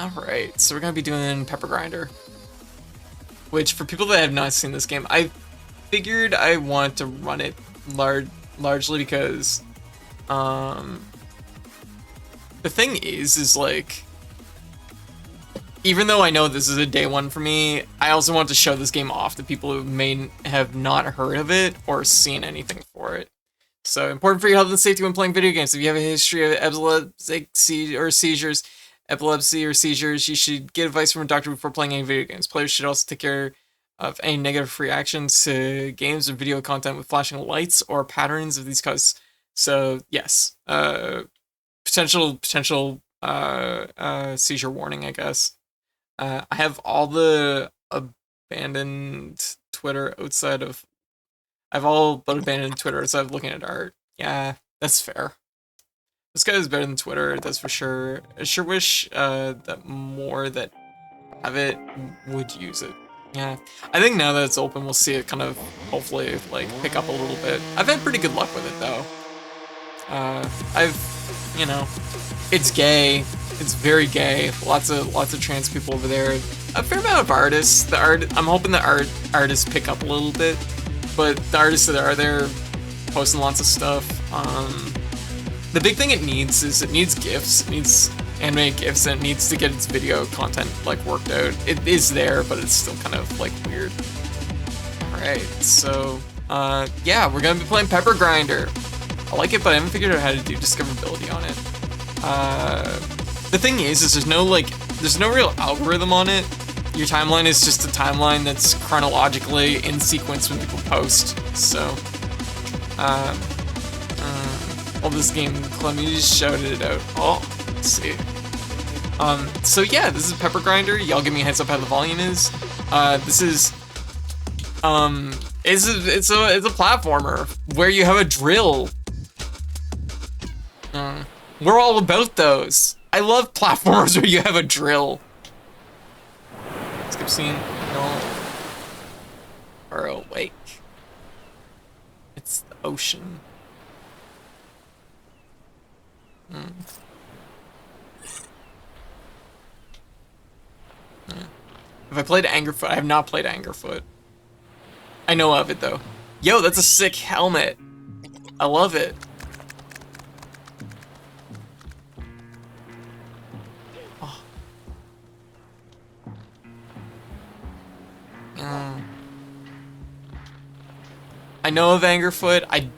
Alright, so we're gonna be doing Pepper Grinder. Which, for people that have not seen this game, I figured I wanted to run it largely because, the thing is like, even though I know this is a day one for me, I also want to show this game off to people who may have not heard of it or seen anything for it. So, important for your health and safety when playing video games. If you have a history of epilepsy or seizures, you should get advice from a doctor before playing any video games. Players should also take care of any negative reactions to games or video content with flashing lights or patterns of these cause. So, yes, potential seizure warning, I guess. I have all the abandoned Twitter outside of. I have all but abandoned Twitter outside of looking at art. Yeah, that's fair. This guy is better than Twitter, that's for sure. I sure wish that more that have it would use it. Yeah, I think now that it's open, we'll see it kind of hopefully like pick up a little bit. I've had pretty good luck with it though. You know, it's gay. It's very gay. Lots of trans people over there. A fair amount of artists. I'm hoping the artists pick up a little bit, but the artists that are there posting lots of stuff. The big thing it needs GIFs. It needs animated GIFs, and it needs to get its video content like worked out. It is there, but it's still kind of like weird. All right, so yeah, we're gonna be playing Pepper Grinder. I like it, but I haven't figured out how to do discoverability on it. The thing is there's no real algorithm on it. Your timeline is just a timeline that's chronologically in sequence when people post. So, all this game, Clemmy just shouted it out. Oh, let's see. So yeah, this is Pepper Grinder. Y'all give me a heads up how the volume is. This is, it's a platformer where you have a drill. We're all about those. I love platformers where you have a drill. Skip scene. No. Or awake. It's the ocean. Yeah. Have I played Angerfoot? I have not played Angerfoot. I know of it though. Yo, that's a sick helmet. I love it. I know of Angerfoot. I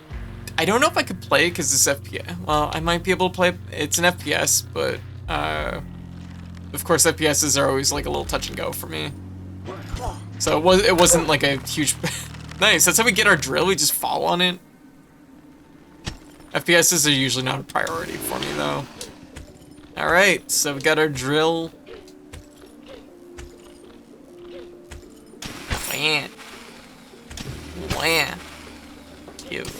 don't know if I could play it because it's FPS. Well, I might be able to play it. It's an FPS, but of course FPSs are always like a little touch and go for me. So it wasn't like a huge. Nice. That's how we get our drill. We just fall on it. FPSs are usually not a priority for me though. All right, so we got our drill. Man. Wham. Give.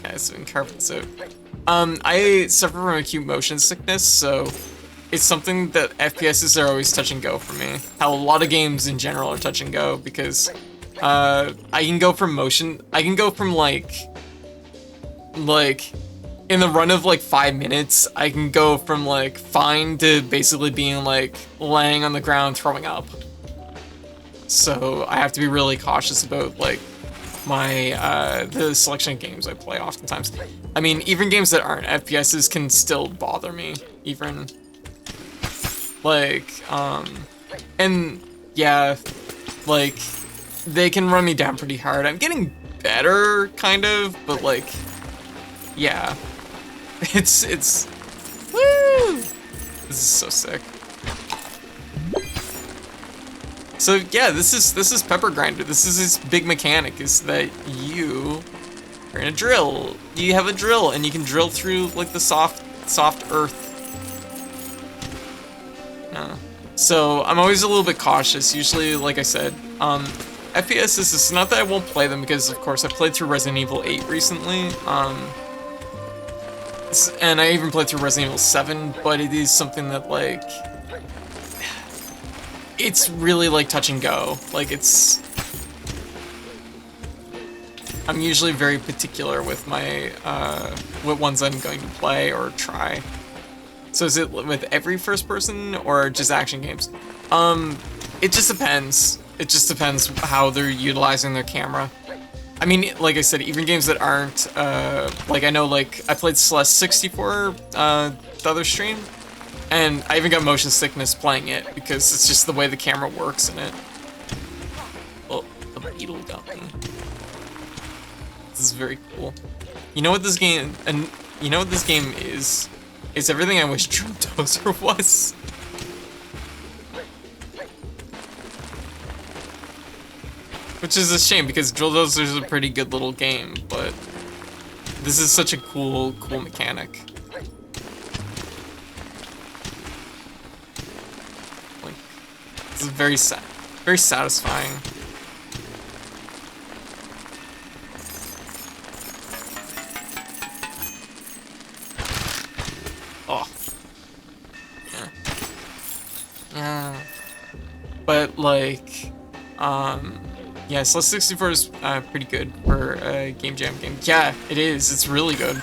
Okay, so we can carve this out. I suffer from acute motion sickness, so it's something that FPSs are always touch and go for me. How a lot of games in general are touch and go because I can go from like in the run of like 5 minutes, I can go from like fine to basically being like laying on the ground throwing up. So I have to be really cautious about like my the selection of games I play oftentimes. I mean, even games that aren't FPSs can still bother me, even like and yeah, like they can run me down pretty hard. I'm getting better kind of, but like yeah. It's woo! This is so sick. So yeah, this is Pepper Grinder. This is his big mechanic, is that you are in a drill. You have a drill and you can drill through like the soft earth. So I'm always a little bit cautious. Usually, like I said, FPS is not that I won't play them because of course I played through Resident Evil 8 recently. And I even played through Resident Evil 7, but it is something that like it's really like touch and go. Like I'm usually very particular with my what ones I'm going to play or try. So is it with every first person or just action games? It just depends. It just depends how they're utilizing their camera. I mean, like I said, even games that aren't, like I know, like I played Celeste 64 the other stream, and I even got motion sickness playing it because it's just the way the camera works in it. Oh, the beetle got me. This is very cool. You know what this game, and you know what this game is? It's everything I wish Drill Dozer was. Which is a shame because Drill Dozer is a pretty good little game, but this is such a cool mechanic. Like, this is very satisfying. Oh. Yeah. Yeah. But like, yeah, Celeste 64 is pretty good for a Game Jam game. Yeah, it is. It's really good.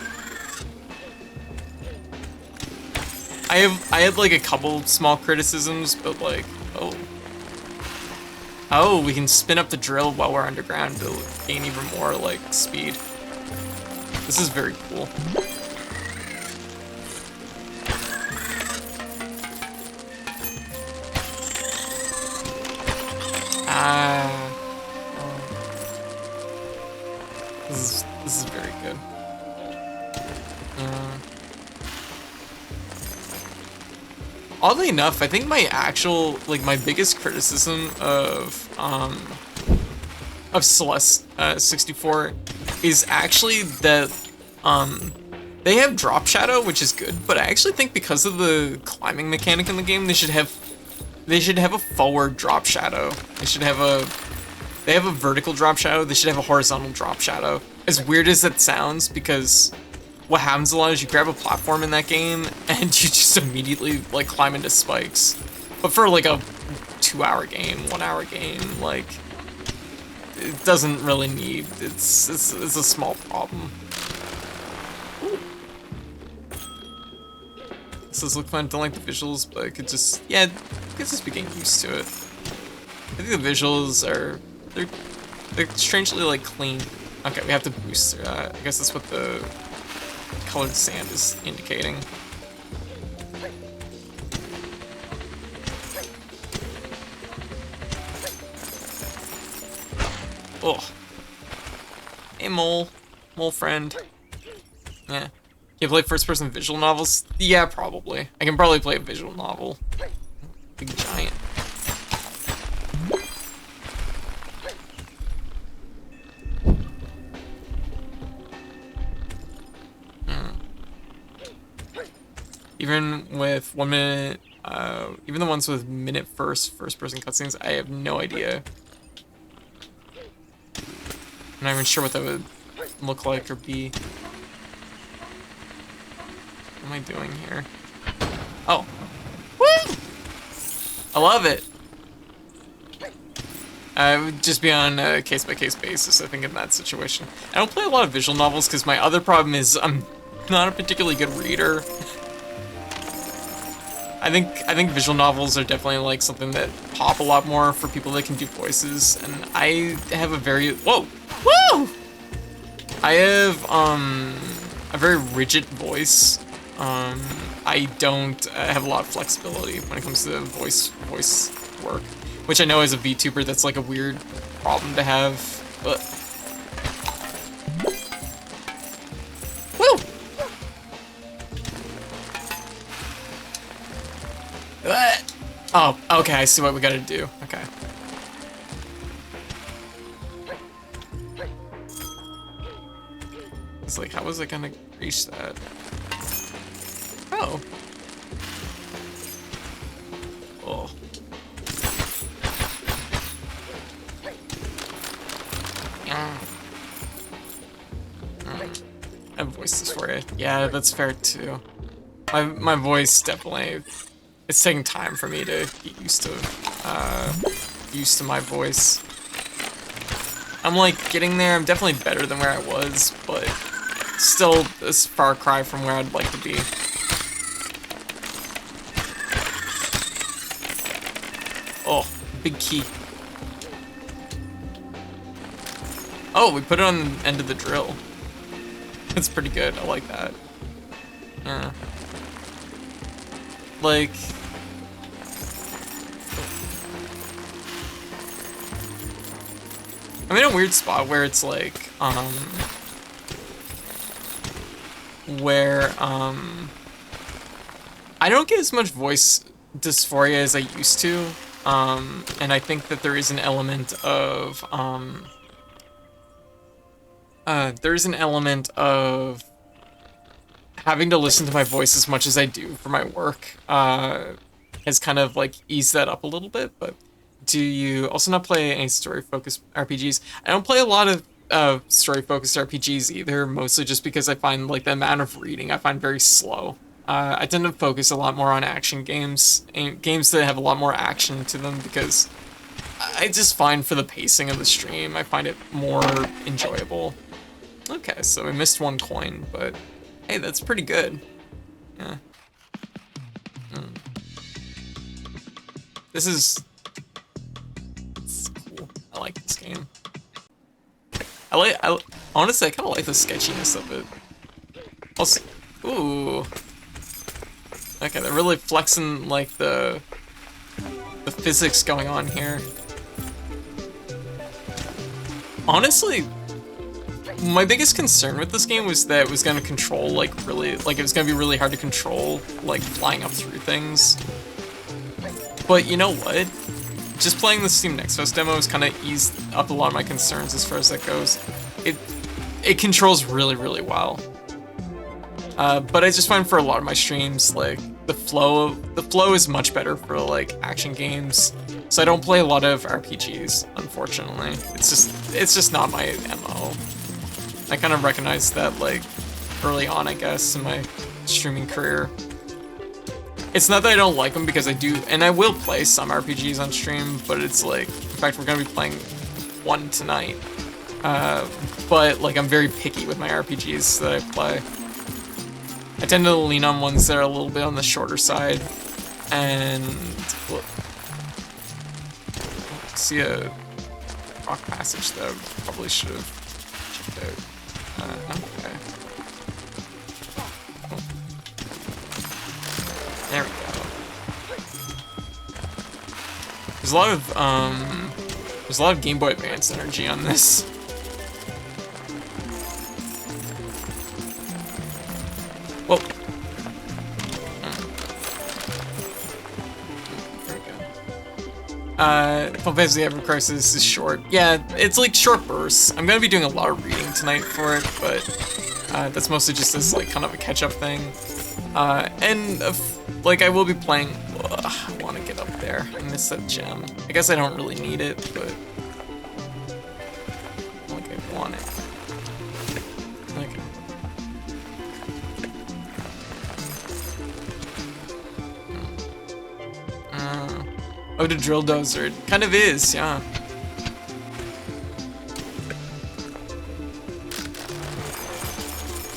I had like a couple small criticisms, but like, oh, we can spin up the drill while we're underground to gain even more like speed. This is very cool. This is very good. Oddly enough, I think my actual, like, my biggest criticism of Celeste 64 is actually that they have drop shadow, which is good, but I actually think because of the climbing mechanic in the game, they should have a forward drop shadow. They have a vertical drop shadow. They should have a horizontal drop shadow. As weird as that sounds, because what happens a lot is you grab a platform in that game and you just immediately like climb into spikes. But for like a 2-hour game, 1-hour game, like it doesn't really need. It's a small problem. Ooh. This does look fun. Don't like the visuals, but I could just I could just be getting used to it. I think the visuals are they're strangely like clean. Okay, we have to boost. I guess that's what the colored sand is indicating. Oh. Hey, mole friend. Yeah. You play first-person visual novels? Yeah, probably. I can probably play a visual novel. Big giant. Even with 1 minute, even the ones with minute first-person cutscenes, I have no idea. I'm not even sure what that would look like or be. What am I doing here? Oh. Woo! I love it. I would just be on a case-by-case basis, I think, in that situation. I don't play a lot of visual novels because my other problem is I'm not a particularly good reader. I think visual novels are definitely like something that pop a lot more for people that can do voices, and I have a very I have a very rigid voice. I don't have a lot of flexibility when it comes to voice work, which I know as a VTuber that's like a weird problem to have, but oh, okay, I see what we gotta do. Okay. It's like, how was I gonna reach that? Oh. Oh. I voiced this for you. Yeah, that's fair too. My voice definitely, it's taking time for me to get used to my voice. I'm like getting there. I'm definitely better than where I was, but still a far cry from where I'd like to be. Big key. Oh, we put it on the end of the drill. It's pretty good. I like that. Yeah. Like... I'm in a weird spot where it's like, I don't get as much voice dysphoria as I used to, and I think that there is an element of, having to listen to my voice as much as I do for my work, has kind of like eased that up a little bit, but do you also not play any story-focused RPGs? I don't play a lot of story-focused RPGs either, mostly just because I find like the amount of reading I find very slow. I tend to focus a lot more on action games, and games that have a lot more action to them, because I just find for the pacing of the stream, I find it more enjoyable. Okay, so we missed 1 coin, but hey, that's pretty good. Yeah. This is... cool. I like this game. Honestly, I kind of like the sketchiness of it. Also, ooh. Okay, they're really flexing, like, the physics going on here. Honestly, my biggest concern with this game was that it was gonna control, like, really, like, it was gonna be really hard to control, like, flying up through things. But you know what? Just playing the Steam Next Fest demo has kind of eased up a lot of my concerns as far as that goes. It controls really, really well. But I just find for a lot of my streams, like, the flow is much better for, like, action games. So I don't play a lot of RPGs, unfortunately. It's just not my MO. I kind of recognized that, like, early on, I guess, in my streaming career. It's not that I don't like them, because I do, and I will play some RPGs on stream, but it's like, in fact, we're gonna be playing one tonight. But, like, I'm very picky with my RPGs that I play. I tend to lean on ones that are a little bit on the shorter side, and... Well, see a rock passage that I probably should have checked out. Okay. There we go. There's a lot of Game Boy Advance energy on this. Whoa. There we go. Final Fantasy Ever Crisis is short. Yeah, it's like short bursts. I'm gonna be doing a lot of reading tonight for it, but that's mostly just as like kind of a catch-up thing. Like, I will be playing... Ugh, I want to get up there. I miss that gem. I guess I don't really need it, but... like, I want it. Okay. Oh, the drill dozer. It kind of is, yeah.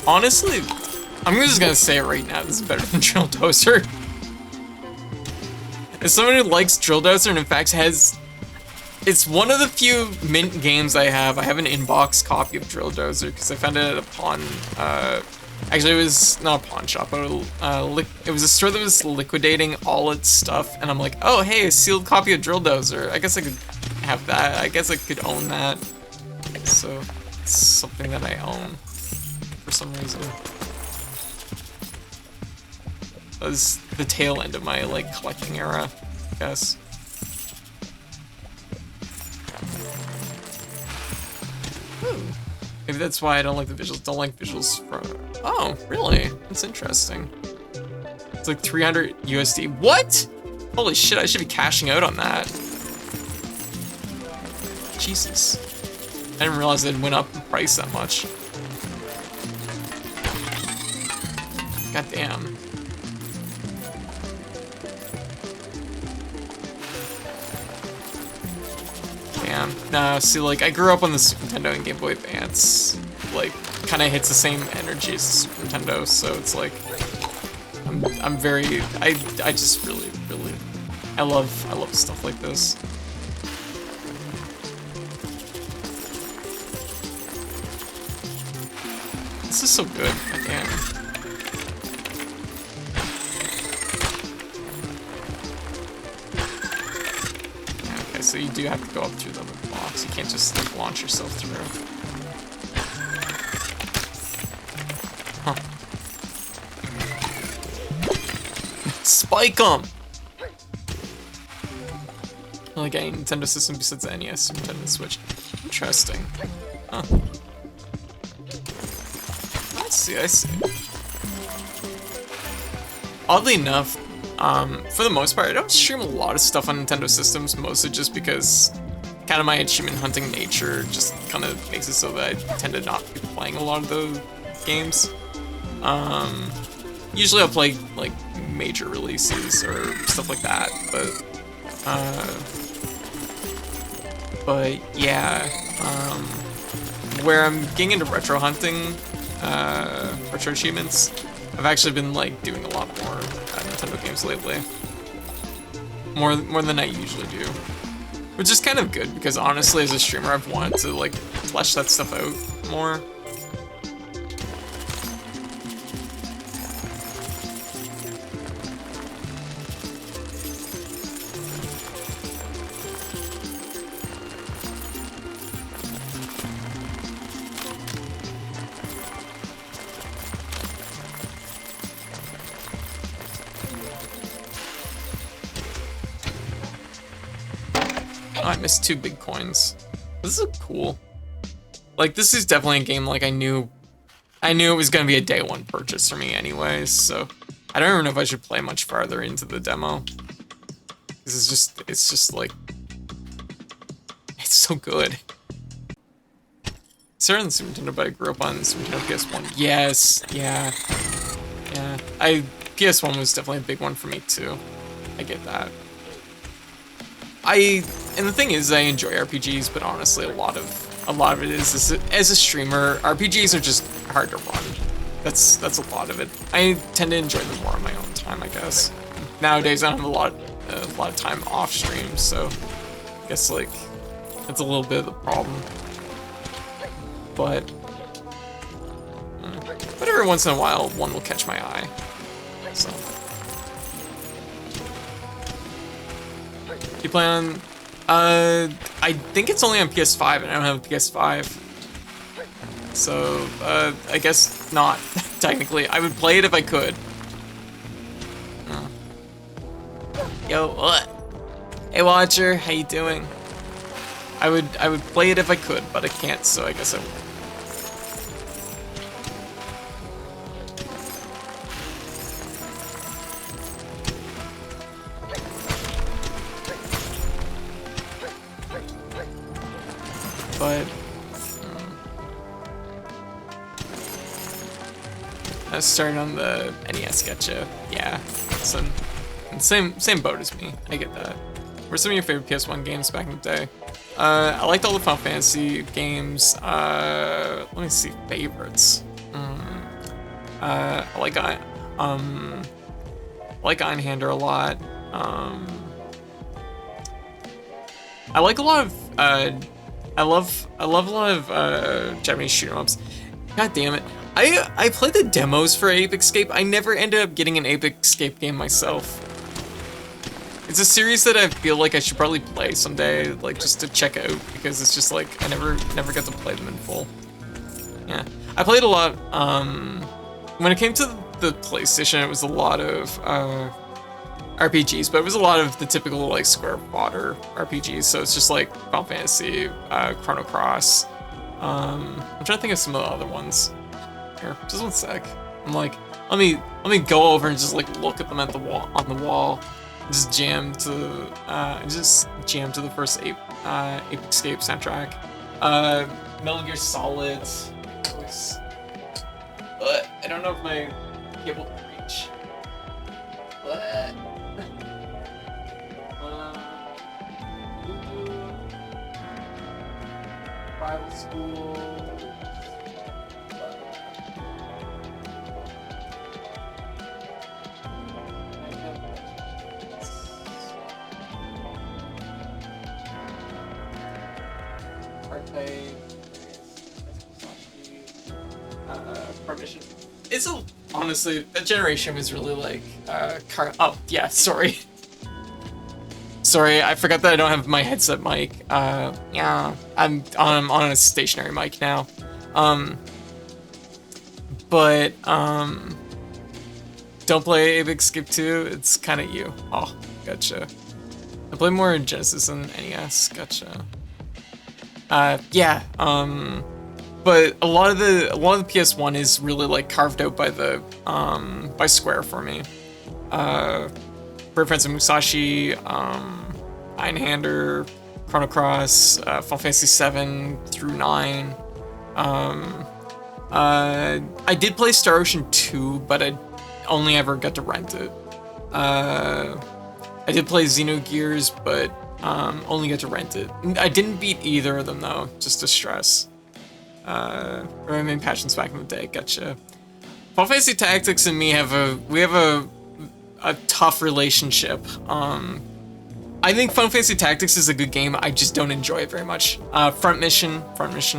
Honestly... I'm just gonna say it right now, this is better than Drill Dozer. As someone who likes Drill Dozer and in fact has... It's one of the few mint games I have. I have an inbox copy of Drill Dozer because I found it at a pawn... actually, it was not a pawn shop, but it was a store that was liquidating all its stuff. And I'm like, oh hey, a sealed copy of Drill Dozer. I guess I could have that. I guess I could own that. So, it's something that I own for some reason. That was the tail end of my, like, collecting era, I guess. Ooh. Maybe that's why I don't like the visuals. Don't like visuals from... Oh, really? That's interesting. It's like 300 USD. What? Holy shit, I should be cashing out on that. Jesus. I didn't realize it went up in price that much. God damn. Nah, see, like, I grew up on the Super Nintendo and Game Boy Advance. Like, kind of hits the same energy as the Super Nintendo, so it's like, I'm very, I just really, I love stuff like this. This is so good. Damn. Okay, so you do have to go up through the blocks. You can't just like launch yourself through. Huh. Spike them! Like any Nintendo system besides the NES, Nintendo Switch. Interesting. Huh. I see, I see. Oddly enough, for the most part, I don't stream a lot of stuff on Nintendo systems, mostly just because kind of my achievement hunting nature just kind of makes it so that I tend to not be playing a lot of those games. Usually I'll play like major releases or stuff like that, but yeah, where I'm getting into retro hunting, retro achievements, I've actually been like doing a lot more Nintendo games lately. More than I usually do. Which is kind of good because honestly as a streamer I've wanted to like flesh that stuff out more. Oh, I missed 2 big coins. This is cool. Like, this is definitely a game like I knew it was gonna be a day 1 purchase for me anyways, so I don't even know if I should play much farther into the demo. This is it's just like, it's so good. Started on Super Nintendo, but I grew up on Super Nintendo PS1. Yes, yeah. PS1 was definitely a big one for me too. I get that. And the thing is, I enjoy RPGs, but honestly, a lot of it is as a streamer, RPGs are just hard to run. That's a lot of it. I tend to enjoy them more on my own time, I guess. Nowadays, I don't have a lot of time off stream, so I guess like that's a little bit of the problem. But every once in a while, one will catch my eye. So. You play on, I think it's only on PS5, and I don't have a PS5. So, I guess not, technically. I would play it if I could. Yo, what? Hey, Watcher, how you doing? I would play it if I could, but I can't, so I guess I won't. But I started on the NES, getcha. Yeah, so same boat as me. I get that. What were some of your favorite PS1 games back in the day? I liked all the Final Fantasy games. Let me see, favorites. I like Einhander a lot. I like a lot of I love a lot of Japanese shoot 'em ups. God damn it. I played the demos for Ape Escape. I never ended up getting an Ape Escape game myself. It's a series that I feel like I should probably play someday, like just to check out, because it's just like I never got to play them in full. Yeah. I played a lot, when it came to the PlayStation, it was a lot of RPGs, but it was a lot of the typical like square fodder RPGs. So it's just like Final Fantasy, Chrono Cross. I'm trying to think of some of the other ones. Here, just one sec. I'm like, let me go over and just like look at them at the wall on the wall. Just jam to the first Ape Escape soundtrack. Metal Gear Solid. But I don't know if my cable can reach. What? Bible school. front mission. It's a honestly that generation was really like oh yeah, sorry. Sorry, I forgot that I don't have my headset mic. Yeah, I'm on a stationary mic now. Don't play A Big Skip 2, it's kind of you. Oh, gotcha. I play more in Genesis than NES, gotcha. Yeah, but a lot of the PS1 is really like carved out by the by Square for me. Brave Friends of Musashi, Einhander, Chrono Cross, Final Fantasy 7 through 9. I did play Star Ocean 2, but I only ever got to rent it. I did play Xenogears, but only got to rent it. I didn't beat either of them though, just to stress. My main passions back in the day, gotcha. Final Fantasy Tactics and me have a tough relationship. I think Final Fantasy Tactics is a good game, I just don't enjoy it very much. Front Mission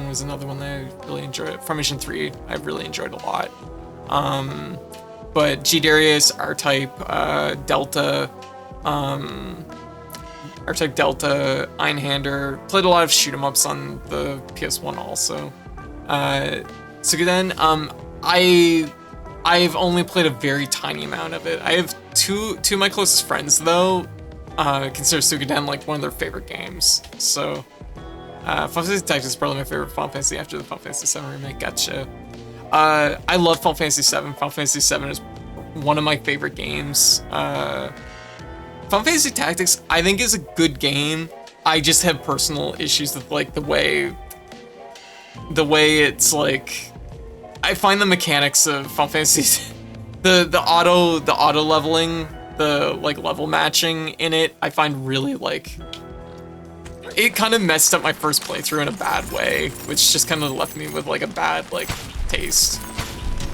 was another one that I really enjoyed. Front Mission 3, I really enjoyed a lot. But G Darius, R-Type, Delta, R-Type Delta, Einhander, played a lot of shoot 'em ups on the PS1 also. Suikoden, I've only played a very tiny amount of it. I have two of my closest friends though, consider Suikoden like one of their favorite games. So, Final Fantasy Tactics is probably my favorite Final Fantasy after the Final Fantasy 7 remake, gotcha. I love Final Fantasy 7. Final Fantasy 7 is one of my favorite games. Final Fantasy Tactics, I think, is a good game. I just have personal issues with like the way it's like. I find the mechanics of Final Fantasy, the auto leveling, the like level matching in it, I find really like. It kind of messed up my first playthrough in a bad way, which just kind of left me with like a bad like taste.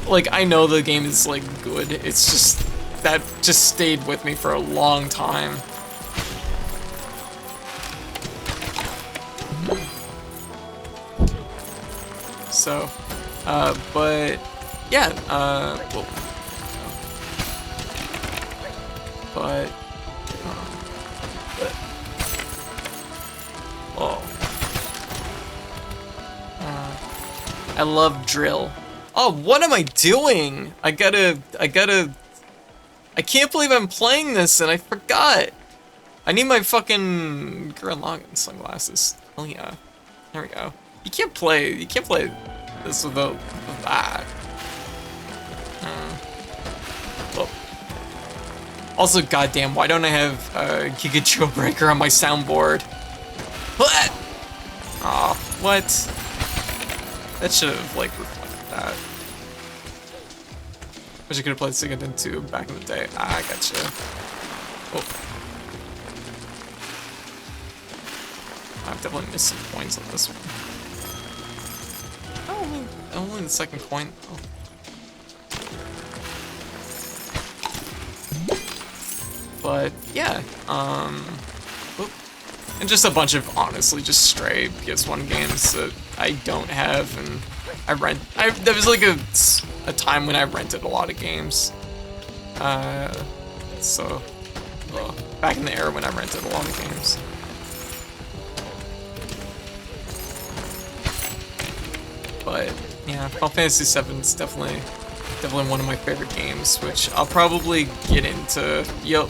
Like I know the game is like good, it's just that just stayed with me for a long time. So, but yeah, well, but oh, I love drill. Oh, what am I doing? I can't believe I'm playing this and I forgot. I need my fucking Gurren Lagann sunglasses. Oh yeah, there we go. You can't play this without that. Oh. Also, goddamn, why don't I have Mini-Drill-Breaka on my soundboard? What? Aw, what? That should have, like, reflected that. Wish I could have played Suikoden 2 back in the day. Ah, I gotcha. Oh. I've definitely missed some points on this one. Only the second point. Oh. But yeah, and just a bunch of honestly just stray PS1 games that I don't have, and there was like a time when I rented a lot of games. So back in the era when I rented a lot of games. But yeah, Final Fantasy 7 is definitely one of my favorite games, which I'll probably get into. Y'all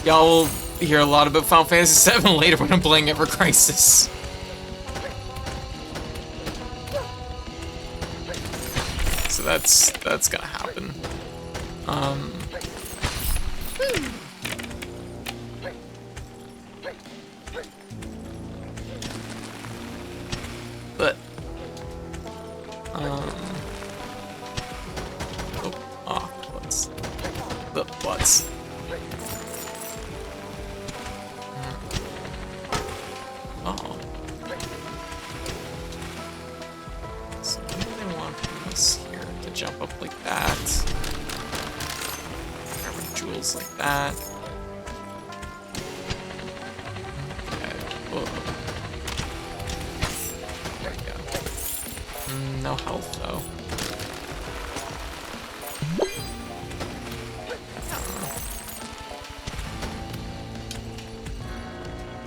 will hear a lot about Final Fantasy 7 later when I'm playing Ever Crisis. So that's gonna happen. But the butts. Oh. So maybe they want this here to jump up like that. Grab jewels like that. Okay. Whoa. There we go. No health though.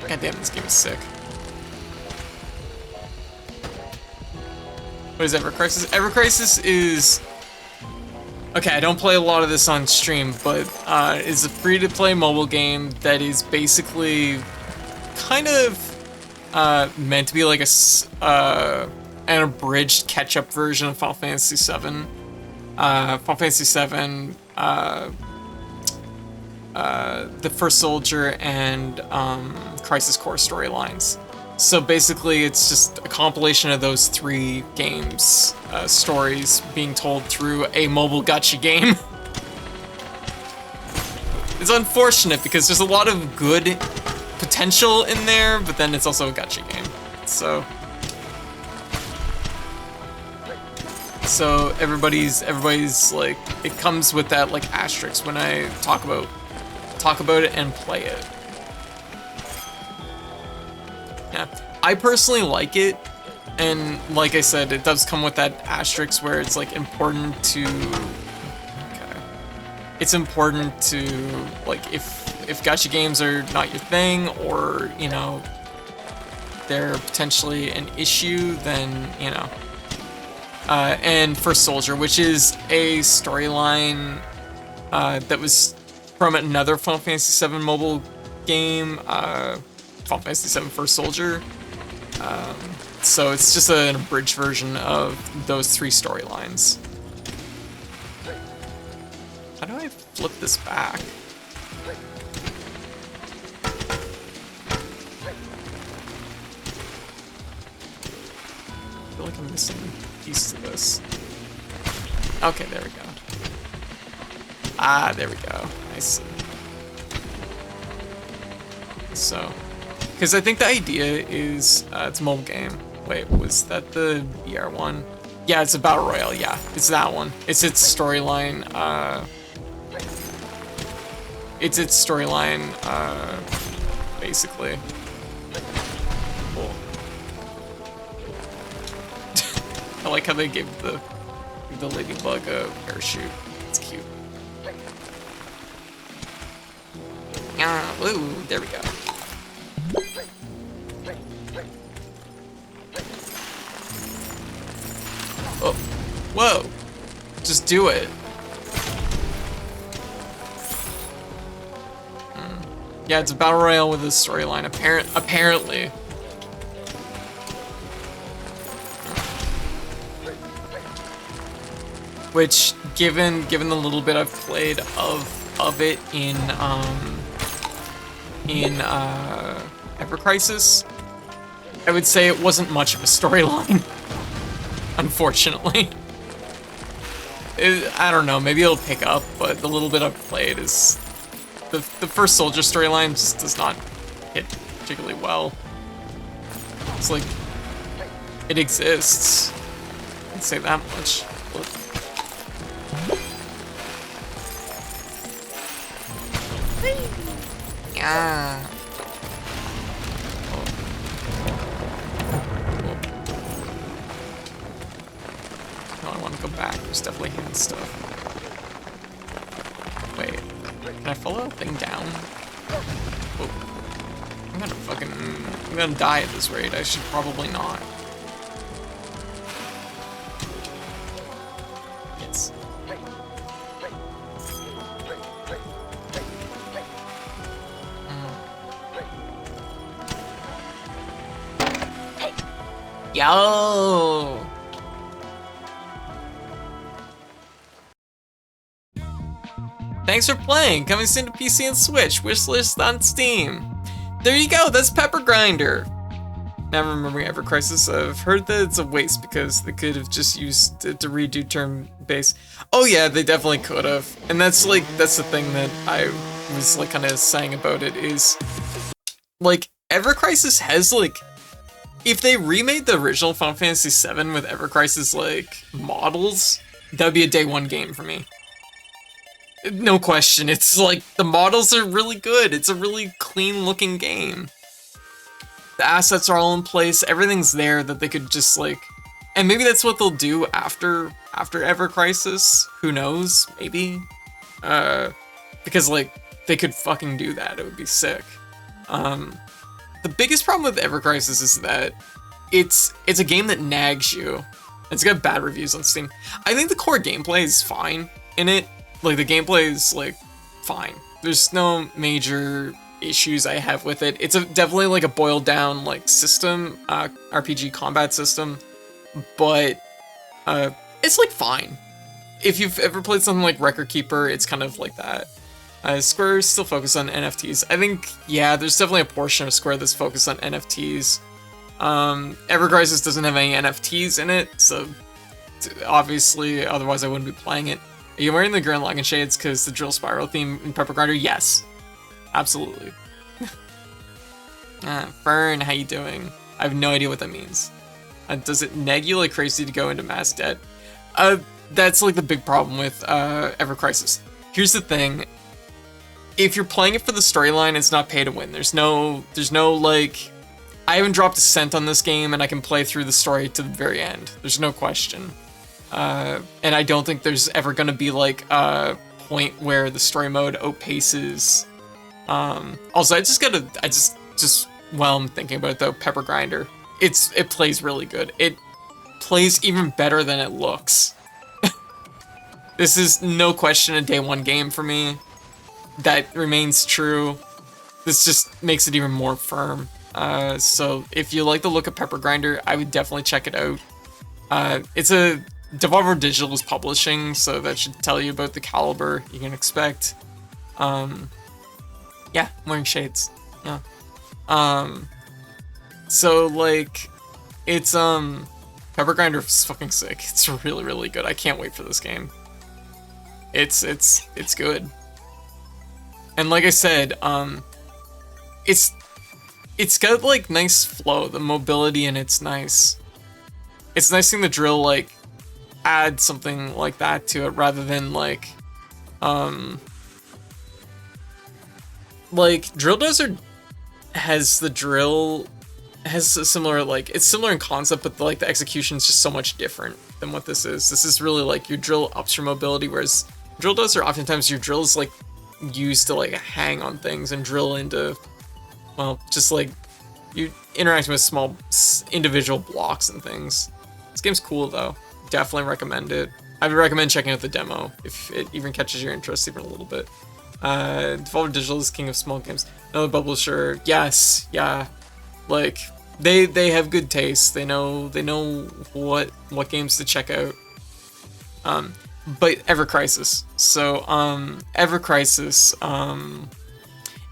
God damn, this game is sick. What is Ever Crisis? Ever Crisis is... Okay, I don't play a lot of this on stream, but it's a free-to-play mobile game that is basically kind of meant to be like an abridged catch-up version of Final Fantasy VII. Final Fantasy VII, the First Soldier, and Crisis Core storylines. So basically, it's just a compilation of those 3 games, stories being told through a mobile gacha game. It's unfortunate because there's a lot of good potential in there, but then it's also a gacha game. So everybody's like, it comes with that like asterisk when I talk about it and play it. Yeah, I personally like it, and like I said, it does come with that asterisk where it's like important to. Okay, it's important to like if gacha games are not your thing, or you know they're potentially an issue, then you know. And First Soldier, which is a storyline that was from another Final Fantasy VII mobile game, Final Fantasy VII First Soldier. So it's just an abridged version of those 3 storylines. How do I flip this back? I feel like I'm missing a piece to this. Okay, there we go. Ah, there we go. I see. So, because I think the idea is it's a mobile game. Wait, was that the VR one? Yeah, it's a battle royale. Yeah, it's that one. It's its storyline. It's its storyline. Basically. Cool. I like how they gave the ladybug a parachute. It's cute. Ooh, there we go. Oh, whoa! Just do it. Yeah, it's a battle royale with a storyline. Apparently. Which, given the little bit I've played of it in Ever Crisis, I would say it wasn't much of a storyline. Unfortunately. I don't know, maybe it'll pick up, but the little bit I've played is... The First Soldier storyline just does not hit particularly well. It's like... It exists. I'd say that much. But... Yeah. No, I want to go back. There's definitely hand stuff. Wait, can I follow that thing down? Oh. I'm gonna die at this rate. I should probably not. Yes. Yo! Thanks for playing. Coming soon to PC and Switch. Wishlist on Steam. There you go. That's Pepper Grinder. Now remembering Ever Crisis, I've heard that it's a waste because they could have just used it to redo turn-based. Oh yeah, they definitely could have. And that's the thing that I was like kind of saying about it is, like, Ever Crisis has like, if they remade the original Final Fantasy VII with Ever Crisis like models, that would be a day one game for me. No question, it's like, the models are really good. It's a really clean looking game. The assets are all in place, everything's there that they could just like, and maybe that's what they'll do after Ever Crisis, who knows, maybe? Because like, they could fucking do that, it would be sick. the biggest problem with Ever Crisis is that it's a game that nags you. It's got bad reviews on Steam. I think the core gameplay is fine in it. Like, the gameplay is, like, fine. There's no major issues I have with it. It's definitely, like, a boiled down, like, system, RPG combat system. But, it's, like, fine. If you've ever played something like Record Keeper, it's kind of like that. Square is still focused on NFTs. I think, yeah, there's definitely a portion of Square that's focused on NFTs. Ever Crisis doesn't have any NFTs in it, so obviously, otherwise I wouldn't be playing it. Are you wearing the Gurren Lagann shades because the Drill Spiral theme in Pepper Grinder? Yes, absolutely. Fern, how you doing? I have no idea what that means. Does it nag you like crazy to go into mass debt? That's like the big problem with Ever Crisis. Here's the thing. If you're playing it for the storyline, it's not pay to win. There's no like, I haven't dropped a cent on this game and I can play through the story to the very end. There's no question. And I don't think there's ever gonna be like a point where the story mode outpaces. Also, just while I'm thinking about it though, Pepper Grinder, it plays really good. It plays even better than it looks. This is no question a day one game for me. That remains true. This just makes it even more firm. So if you like the look of Pepper Grinder, I would definitely check it out. It's a Devolver Digital is publishing, so that should tell you about the caliber you can expect. Yeah, I'm wearing shades. Yeah. So like, it's Pepper Grinder is fucking sick. It's really, really good. I can't wait for this game. It's good. And like I said, it's got like nice flow. The mobility in it's nice. It's nice seeing the drill like add something like that to it rather than like Drill Dozer has a similar, like, it's similar in concept, but like the execution is just so much different than what this is. This is really like your drill ups your mobility, whereas Drill Dozer, oftentimes your drill is like used to like hang on things and drill into, well, just like you interacting with small individual blocks and things. This game's cool though. Definitely recommend it. I would recommend checking out the demo if it even catches your interest even a little bit. Devolver Digital is king of small games. Another publisher, yes, yeah. Like they have good taste. They know what games to check out. But Ever Crisis. So Ever Crisis,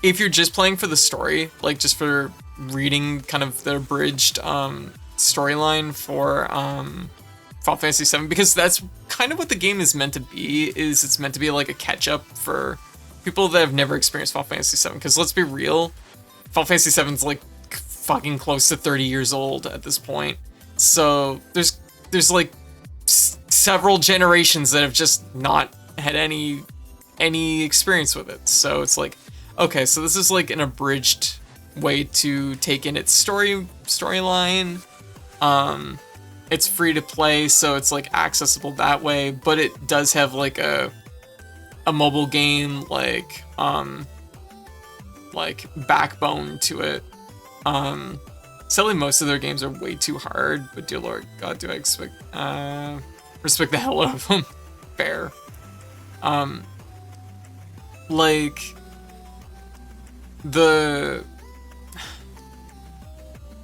if you're just playing for the story, like just for reading kind of the abridged storyline for Final Fantasy VII, because that's kind of what the game is meant to be, is it's meant to be like a catch-up for people that have never experienced Final Fantasy VII, because let's be real, Final Fantasy VII's like fucking close to 30 years old at this point, so there's like several generations that have just not had any experience with it, so it's like, okay, so this is like an abridged way to take in its storyline. It's free to play, so it's like accessible that way, but it does have like a mobile game like backbone to it. Sadly, most of their games are way too hard, but dear Lord, God, do I respect the hell out of them. Fair. Like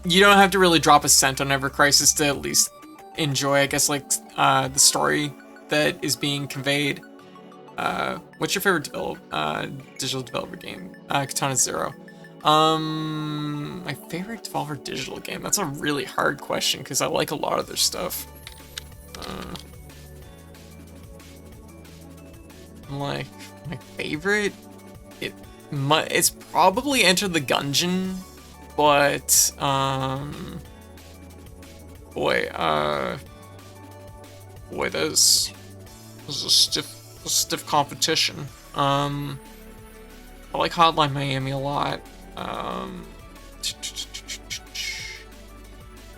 you don't have to really drop a cent on Ever Crisis to at least enjoy, I guess, like the story that is being conveyed. What's your favorite digital developer game? Katana Zero. My favorite Devolver Digital game? That's a really hard question because I like a lot of their stuff. Like my favorite, it's probably Enter the Gungeon, but boy, there's a stiff competition. I like Hotline Miami a lot. I'm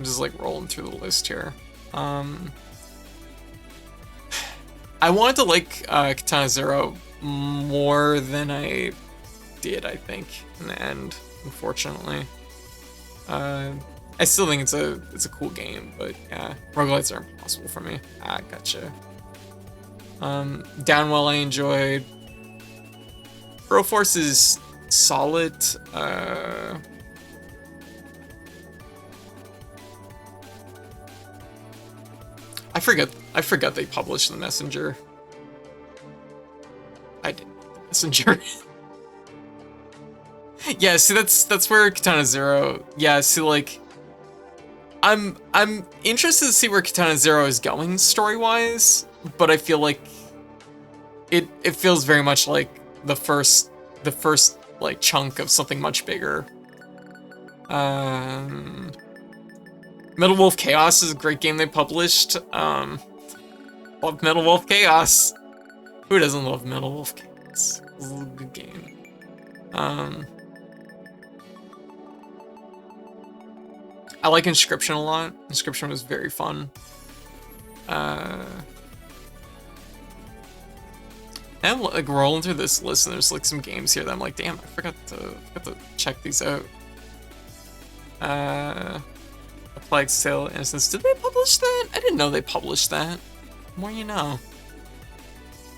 just like rolling through the list here. I wanted to like Katana Zero more than I did, I think, in the end, unfortunately. I still think it's a cool game, but yeah, roguelites are impossible for me. Ah, gotcha. Downwell I enjoyed. Broforce is solid. I forgot they published the Messenger. I did the Messenger. Yeah, see that's where Katana Zero. Yeah, see like I'm interested to see where Katana Zero is going story-wise, but I feel like it feels very much like the first like chunk of something much bigger. Metal Wolf Chaos is a great game they published. Love Metal Wolf Chaos. Who doesn't love Metal Wolf Chaos? This is a good game. I like Inscription a lot. Inscription was very fun. And I'm like rolling through this list, and there's like some games here that I'm like, damn, I forgot to check these out. A Plague Tale Innocence. Did they publish that? I didn't know they published that. The more you know.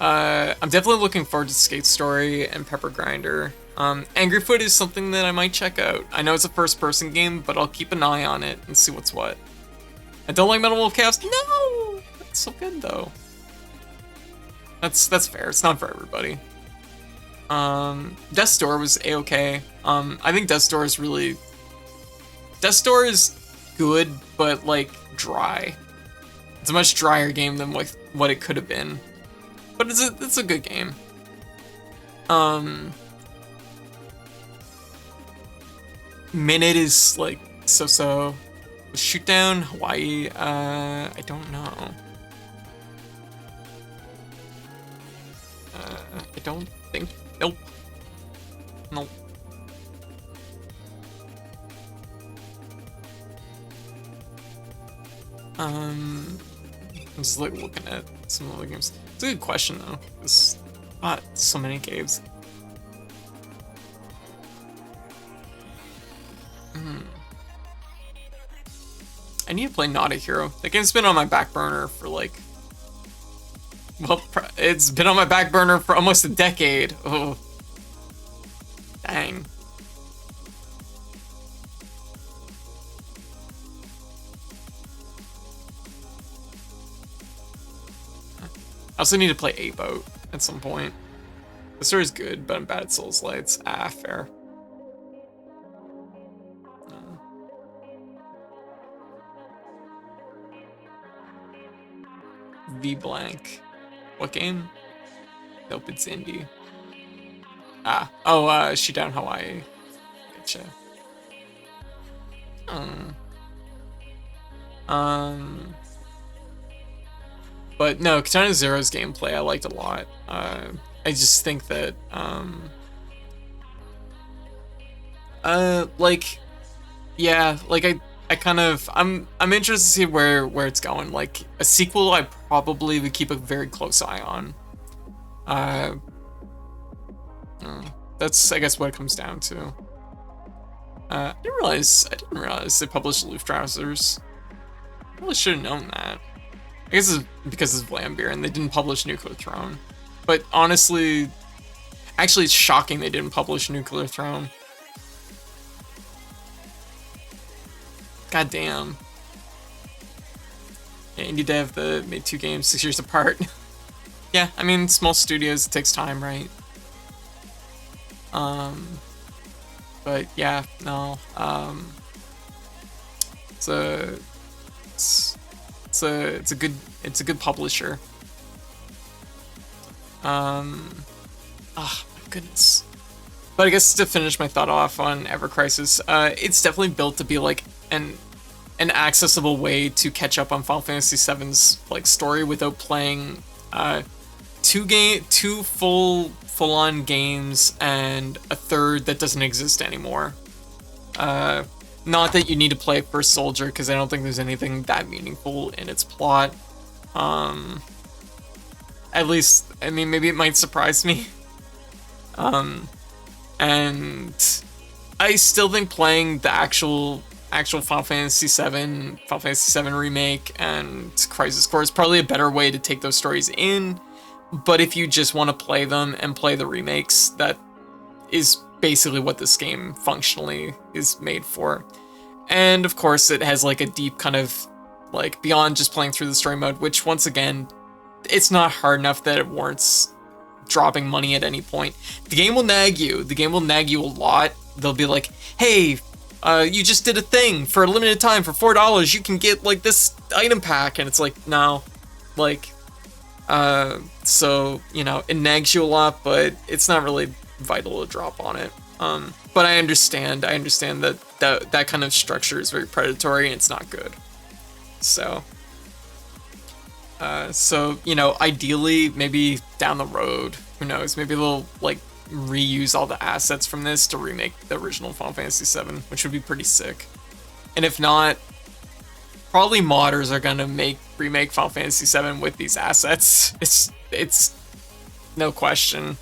I'm definitely looking forward to Skate Story and Pepper Grinder. Angry Foot is something that I might check out. I know it's a first-person game, but I'll keep an eye on it and see what's what. I don't like Metal Wolf Chaos. No, it's so good though. That's fair. It's not for everybody. Death's Door was a-okay. I think Death's Door is really... Death's Door is good, but like dry. It's a much drier game than what it could have been. But it's a good game. Minute is like so-so. Shootdown, Hawaii, I don't know. I don't think, nope. Nope. I'm just like looking at some other games. It's a good question though. There's so many games. I need to play Not a Hero. That game's been on my back burner for like... Well, it's been on my back burner for almost a decade. Oh. Dang. I also need to play A-Boat at some point. The story's good, but I'm bad at Souls Lights. Ah, fair. V blank. What game? Nope, it's indie. Shootdown Hawaii. Gotcha. But no, Katana Zero's gameplay I liked a lot. I just think that like, yeah, like I kind of I'm interested to see where it's going. Like a sequel, I probably would keep a very close eye on. That's I guess what it comes down to. I didn't realize they published Luftrausers. I really should have known that. I guess it's because it's Vlambeer and they didn't publish Nuclear Throne. But honestly, actually it's shocking they didn't publish Nuclear Throne. God damn. Yeah, indie dev that made 2 games 6 years apart. Yeah, I mean, small studios, it takes time, right? But yeah, no. It's a good publisher. Oh my goodness. But I guess to finish my thought off on Ever Crisis, it's definitely built to be like an accessible way to catch up on Final Fantasy VII's like story without playing 2 full-on games and a third that doesn't exist anymore. Not that you need to play First Soldier, because I don't think there's anything that meaningful in its plot. At least, I mean, maybe it might surprise me. And I still think playing the actual actual Final Fantasy VII Remake, and Crisis Core is probably a better way to take those stories in. But if you just want to play them and play the remakes, that is basically what this game functionally is made for. And of course, it has like a deep kind of like beyond just playing through the story mode, which once again, it's not hard enough that it warrants dropping money at any point. The game will nag you. The game will nag you a lot. They'll be like, hey, you just did a thing for a limited time for $4. You can get like this item pack. And it's like, no, like, so, you know, it nags you a lot, but it's not really vital to drop on it. But I understand that kind of structure is very predatory and it's not good. So, you know, ideally, maybe down the road, who knows, maybe they'll like reuse all the assets from this to remake the original Final Fantasy VII, which would be pretty sick. And if not, probably modders are gonna remake Final Fantasy VII with these assets. It's no question.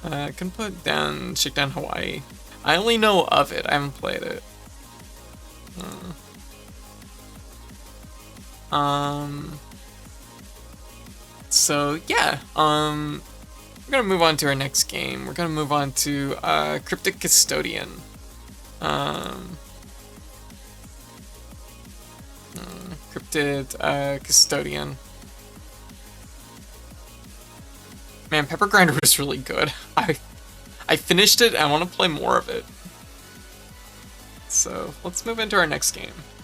I can put down Shakedown Hawaii. I only know of it. I haven't played it. So yeah, we're gonna move on to our next game. We're gonna move on to Cryptic Custodian. Cryptid Custodian. Man, Pepper Grinder was really good. I finished it. I want to play more of it. So let's move into our next game.